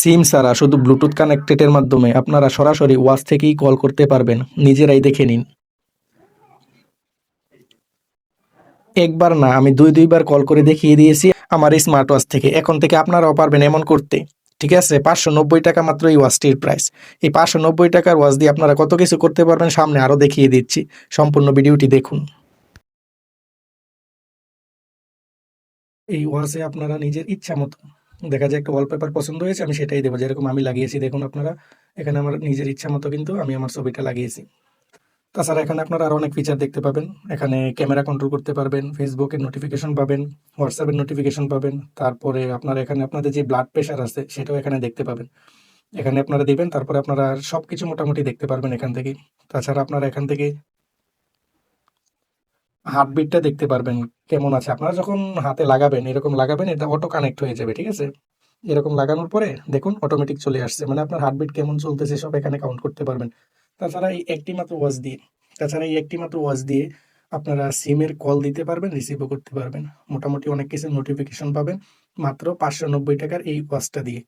সিম ছাড়া শুধু ব্লুটুথ কানেক্টেডের মাধ্যমে আপনারা সরাসরি ওয়াচ থেকেই কল করতে পারবেন। নিজেরাই দেখে নিন। একবার না, আমি ২ বার কল করে দেখিয়ে দিয়েছি আমার এই স্মার্ট ওয়াচ থেকে। এখন থেকে আপনারাও পারবেন এমন করতে। ঠিক আছে? ৳৫৯০ মাত্র এই ওয়াচটির প্রাইস। এই ৳৫৯০ ওয়াচ দিয়ে আপনারা কত কিছু করতে পারবেন সামনে আরও দেখিয়ে দিচ্ছি। সম্পূর্ণ ভিডিওটি দেখুন। এই ওয়াচে আপনারা নিজের ইচ্ছা মতো দেখা যায় একটা ওয়ালপেপার পছন্দ হয়েছে, আমি সেটাই দেবো। যেরকম আমি লাগিয়েছি দেখুন আপনারা। এখানে আমার নিজের ইচ্ছা মতো কিন্তু আমি আমার ছবিটা লাগিয়েছি। তাছাড়া এখানে আপনারা আরো অনেক ফিচার দেখতে পাবেন। এখানে ক্যামেরা কন্ট্রোল করতে পারবেন, ফেসবুকের নোটিফিকেশন পাবেন, হোয়াটসঅ্যাপের নোটিফিকেশন পাবেন। তারপরে আপনারা এখানে আপনাদের যে ব্লাড প্রেশার আছে সেটাও এখানে দেখতে পাবেন। এখানে আপনারা দিবেন, তারপরে আপনারা সবকিছু মোটামুটি দেখতে পারবেন এখান থেকেই। তাছাড়া আপনারা এখান থেকে হার্টবিটটা দেখতে পারবেন কেমন আছে। আপনারা যখন হাতে লাগাবেন, এরকম লাগাবেন, এটা অটো কানেক্ট হয়ে যাবে, ঠিক আছে? এরকম লাগানোর পরে দেখুন অটোমেটিক চলে আসছে। মানে আপনার হার্টবিট কেমন চলতেছে সব এখানে কাউন্ট করতে পারবেন। তাছাড়া এই একটি মাত্র ওয়াচ দিয়ে তাছাড়া এই একটি মাত্র ওয়াচ দিয়ে আপনারা সিমের কল দিতে পারবেন, রিসিভও করতে পারবেন। মোটামুটি অনেক কিছু নোটিফিকেশন পাবেন মাত্র ৳৫৯০ এই ওয়াচটা দিয়ে।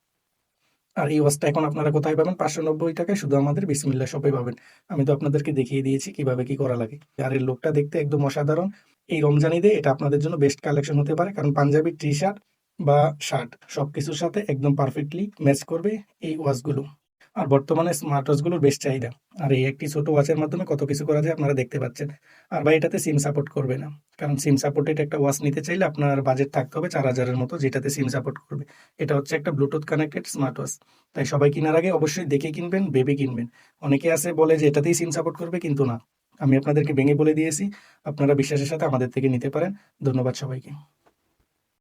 আর এই ওয়াচটা এখন আপনারা কোথায় পাবেন? ৳৫৯০ শুধু আমাদের বিসমিল্লাহ শপে পাবেন। আমি তো আপনাদেরকে দেখিয়ে দিয়েছি কিভাবে কি করা লাগে। আর এর লুকটা দেখতে একদম অসাধারণ। এই রমজান ঈদে এটা আপনাদের জন্য বেস্ট কালেকশন হতে পারে। কারণ পাঞ্জাবি টি-শার্ট বা শার্ট সবকিছুর সাথে একদম পারফেক্টলি ম্যাচ করবে এই ওয়াচগুলো। আর বর্তমানে স্মার্ট ওয়াচগুলোর বেশ চাহিদা। আর এই একটি ছোট ওয়াচের মাধ্যমে কত কিছু করা যায় আপনারা দেখতে পাচ্ছেন। আর ভাই এটাতে সিম সাপোর্ট করবে না। কারণ সিম সাপোর্টেড একটা ওয়াচ নিতে চাইলে আপনার বাজেট থাকতে হবে ৪,০০০ এর মতো, যেটাতে সিম সাপোর্ট করবে। এটা হচ্ছে একটা ব্লুটুথ কানেক্টেড স্মার্ট ওয়াচ। তাই সবাই কেনার আগে অবশ্যই দেখে কিনবেন, ভেবে কিনবেন। অনেকে আছে বলে যে এটাতেই সিম সাপোর্ট করবে, কিন্তু না। আমি আপনাদেরকে ভেঙে বলে দিয়েছি। আপনারা বিশ্বাসের সাথে আমাদের থেকে নিতে পারেন। ধন্যবাদ সবাইকে।